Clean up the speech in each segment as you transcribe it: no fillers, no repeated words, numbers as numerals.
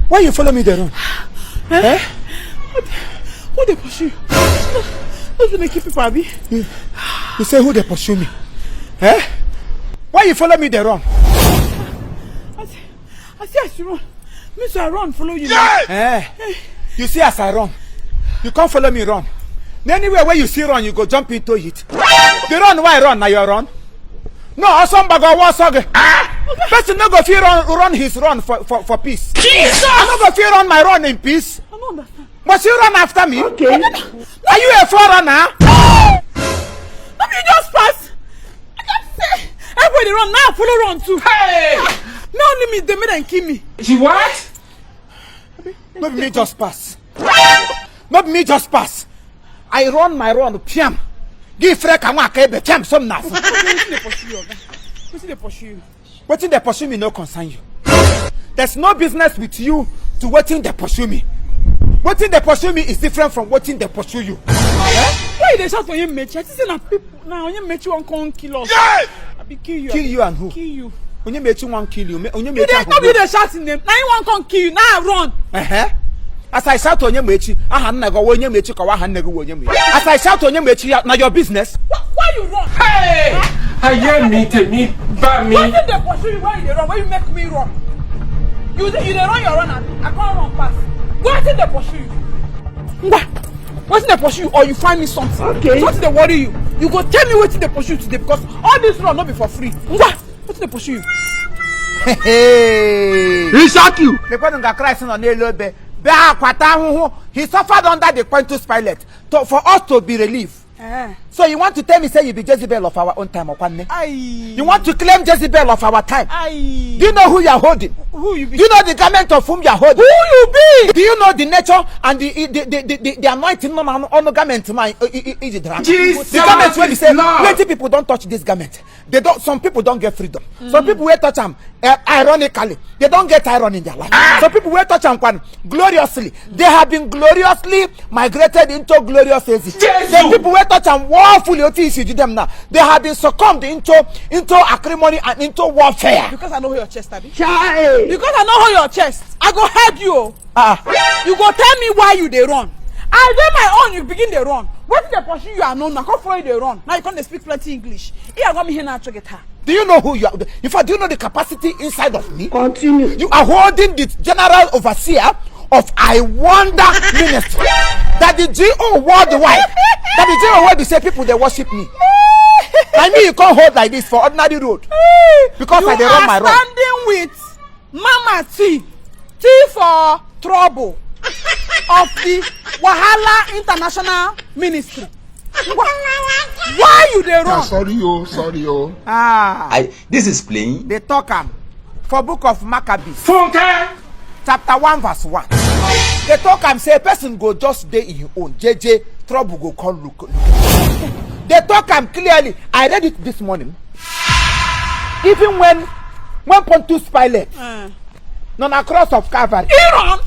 Why you follow me there on? Eh? Who they pursue? Who's gonna keep it, Bobby? You say who they pursue me? Eh? Why you follow me there on? I see as you run. Me so I run, follow you. Eh? You see as I run. You can't follow me run. Anywhere where you see run, you go jump into it. The run why run? Now you run. No, somebody go one song. Person no go fear run his run for peace. Jesus! I no go fear run my run in peace. I don't understand. Must you run after me? Okay. Are you a forerunner? Let me just pass. I can't say. Everybody run now. Follow run too. Hey! No limit. They made and kill me. She what? Not me just pass. Not me just pass. I run my run. Piam. Give Frek and Wakebe. Piam some now. What's they pursue you? Waiting they pursue me no concern you. There's no business with you to waiting they pursue me. Waiting they pursue me is different from waiting they pursue you. Why they shout for you, Mechi? I see na people now. You Mechi won't come kill us. I be kill you. Kill you and who? Kill you. When you Mechi won't kill you. You didn't know they shouting them. Now you won't come kill you. Now I run. As I shout on your Mechi, I have never won your Mechi. As I shout on your Mechi, now your business. Why you run? Hey! I hear me to me, but me. Why did they pursue you? Why you run? Why you make me run? You they run your run and I can't run fast. Why did they pursue you? What? What's they pursue you or you find me something? Okay. So what did they worry you? You go tell me what they pursue you today because all this run not be for free. What? What did they pursue you? Hey! He shot you. The person got Christ on the lobe. He suffered under the Pontius Pilate for us to be relieved. So you want to tell me say you be Jezebel of our own time or one? You want to claim Jezebel of our time? Do you know who you are holding? Who you be? Do you know the garment of whom you are holding? Who you be? Do you know the nature and the anointing on the garment? Jesus, the garment where we say plenty people don't touch this garment. They don't. Some people don't get freedom. Some people will touch them ironically. They don't get iron in their life. Some people will touch them gloriously. They have been gloriously migrated into glorious ages. Some people will touch them warfully. Them now. They have been succumbed into acrimony and into warfare. Because I know your chest, Abby. Because I know your chest. I go help you. You go tell me why you they run. I do my own. You begin the run. What they pursue you are known. Now come follow the run. Now you can't speak plenty English. Here I got me here now to get her. Do you know who you are? In fact, do you know the capacity inside of me? Continue. You are holding the general overseer of I Wonder Ministry. That the GO worldwide. That the GO world say people they worship me. I mean you can't hold like this for ordinary road. Because I they run my road. You are standing with Mama T for trouble of the Wahala International Ministry. Why you they run? Sorry. This is plain. They talk for book of Maccabees. Funke. Chapter 1 verse 1. They talk say a person go just day in your own. JJ trouble go call look. They talk clearly. I read it this morning. Even when Pontius Pilate on a cross of Calvary. Iran.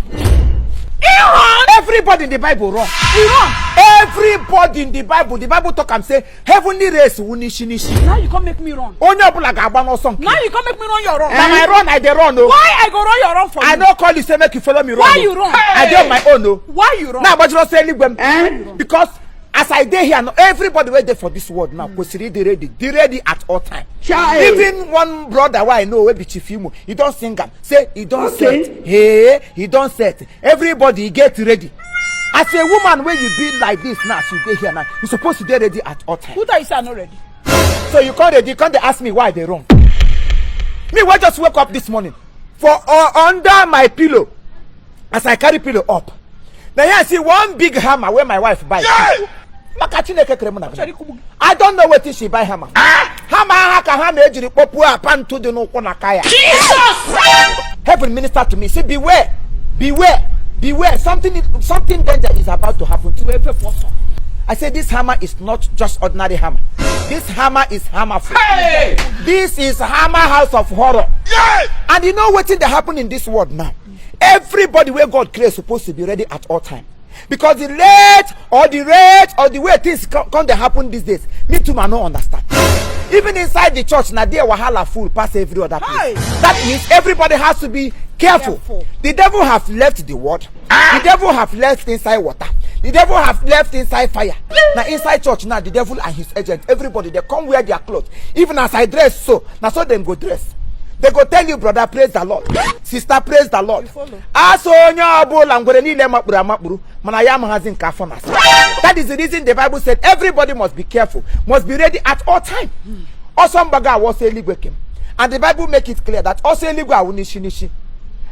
Everybody in the Bible run. Iran. Everybody in the Bible talk and say heavenly race unishi. Now you can't make me run. Only like or something. Now you can't make me run your run. Now I run, I dey run. No. Why I go run your run for you? I don't call you say make you follow me run. Why you run? I do my own. No. Why you run? Now but you don't say anything. Because as I dey here now, everybody wait there for this word now. Because they ready at all time. Even one brother who I know will be Chiefimo. He don't sing am. Say he don't set. Hey, he don't set. Everybody get ready. As a woman, when you be like this now, you get here now. You're supposed to get ready at all time. Who that is not ready? So you can't ready. You can't ask me why they run. Me, I just woke up this morning for under my pillow. As I carry pillow up, now here I see one big hammer where my wife buy. I don't know what she buy hammer. Jesus! Heaven minister to me. Say beware. Something danger is about to happen to every person. I said this hammer is not just ordinary hammer. This hammer is hammerful. Hey! This is hammer house of horror. And you know what thing that happen in this world now? Everybody where God creates supposed to be ready at all time. Because the rate or the way things come to happen these days, me too man don't understand. Even inside the church, now there wahala full pass every other place. That means everybody has to be careful. The devil have left the word. The devil have left inside water. The devil have left inside fire. Now inside church now, the devil and his agent, everybody they come wear their clothes. Even as I dress so, now so them go dress. They go tell you, brother, praise the Lord. Sister, praise the Lord. That is the reason the Bible said everybody must be careful, must be ready at all time. Also, was a ligwekim. And the Bible make it clear that also nishi.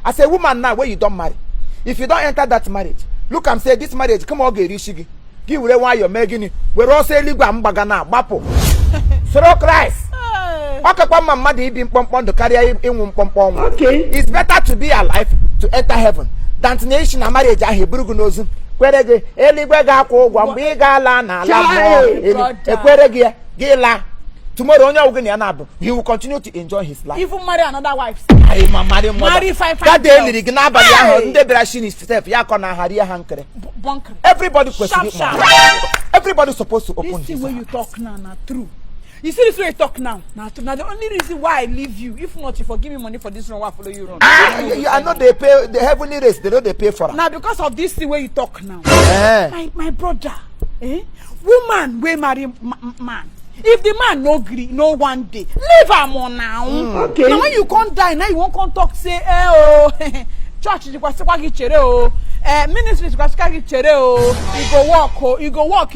As a woman now, where you don't marry, if you don't enter that marriage, look and say this marriage, come on, get rishigi. Give away why you're making it. We're also ligwam bagana, bapo. Through Christ. Okay. It's better to be alive to enter heaven than to nation a marriage. Tomorrow he will continue to enjoy his life. Even marry another wife. Marry five. Everybody everybody's supposed to open this his way heart. you talk now, true. You see this way you talk now. Now the only reason why I leave you, if not you for give me money for this run, why follow you run? I know they pay the heavenly race, they know they pay for it. Now because of this way you talk now. My brother, woman will marry man. If the man no agree, no one day, leave him on now. Okay. Now when you can't die, now you won't come talk say, church is going to ministry is going to you go walk.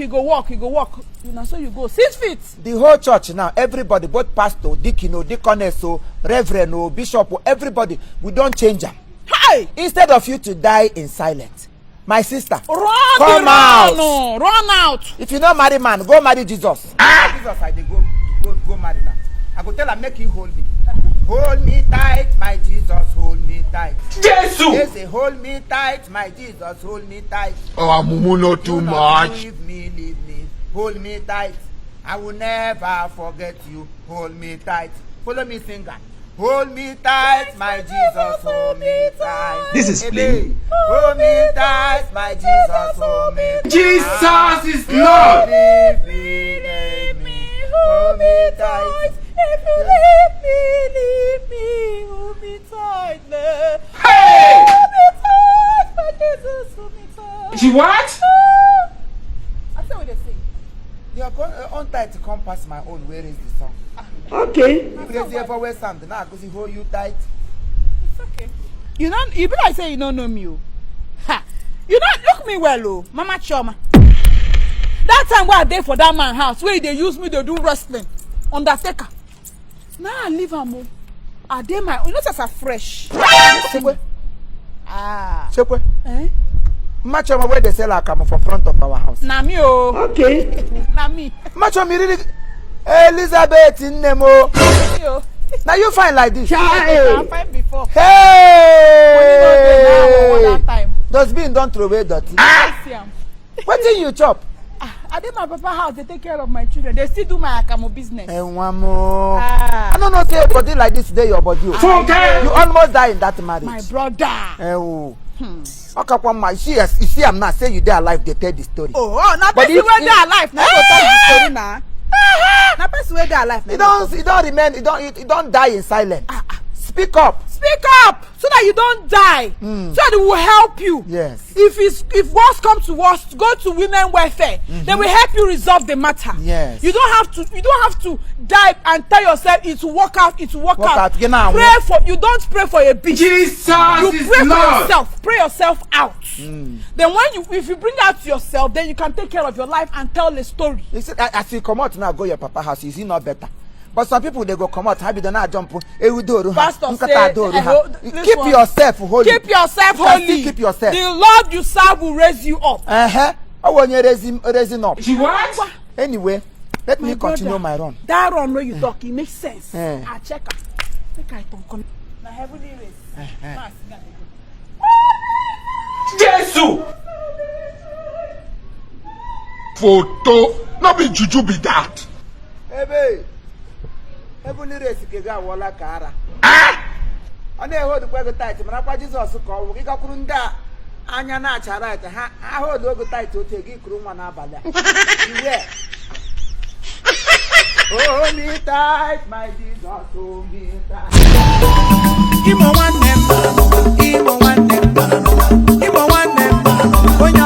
You know, so you go 6 feet. The whole church now, everybody, both pastor, deacon, deaconess, reverend, bishop, everybody, we don't change them. Hey! Instead of you to die in silence, my sister, run out. If you don't marry man, go marry Jesus. Jesus, I go marry now. I go tell her, make you hold me. Hold me tight, my Jesus, hold me tight. Jesus! They say, hold me tight, my Jesus, hold me tight. Oh, Mumu, not too much. Leave me. Hold me tight. I will never forget you. Hold me tight. Follow me, singer. Hold me tight, my Jesus, hold me tight. This is plain. Hold me tight, my Jesus, hold me tight. Jesus is Lord. Leave me. Hold me tight. If you leave me, hold me tight. Hey! Hold me tight, my Jesus, hold me tight. She what? I say what they sing. You are on tight to come past my own. Where is the song? Okay. Therefor where something now because you hold you tight. It's okay. You be like say you don't know me. Ha! You don't look me well, oh, Mama Choma. That time where I there for that man house where they use me to do wrestling, Undertaker. Now I leave him. I dey my you know just a fresh. Sekwe. Sekwe. Eh? Machoma where they sell our come from front of our house. Na me oh. Okay. Na me. Machoma really Elizabeth in Nemo. Yo. Now you find like this. I find before. Hey! Dustbin don't throw away dirty. What did you chop? I did my papa house. They take care of my children. They still do my akamo business. And one more. I don't know say body like this today your body. You almost die in that marriage. My brother. You see, I'm not saying you there alive. They tell the story. Oh, now person where they alive. Now go tell the story now. Now person where they alive. You don't die in silence. Speak up. Speak up so that you don't die. So that it will help you. Yes. If worst comes to worst, go to women welfare. They will help you resolve the matter. Yes. You don't have to die and tell yourself it will work out. It will work out. You don't pray for a bitch. Jesus you is pray Lord. for yourself. Pray yourself out. Then if you bring out yourself, then you can take care of your life and tell the story. You see, as you come out now, go your papa house. Is he not better? But some people they go come out, happy they not jump. Pastor say, keep yourself holy. Keep yourself holy. Keep yourself. The Lord you serve will raise you up. Oh, when you're raising up. She what? Anyway, let me continue my run. That run where you talk, it makes sense. I check her. Make I don't come. Now heavenly race. Jesus! Photo. Not be juju be that. Hey, heavenly race kega wala kara. ọ na-ehold ego tight mana kwa Jizọs ka ọ wụ gị gakwuru ndị a anya na-acha right ha hold ego tight otu gị kuru nwa n'abalị a iwe hold me tight my Jesus hold me tight Imo nwanne m Imo nwanne m onye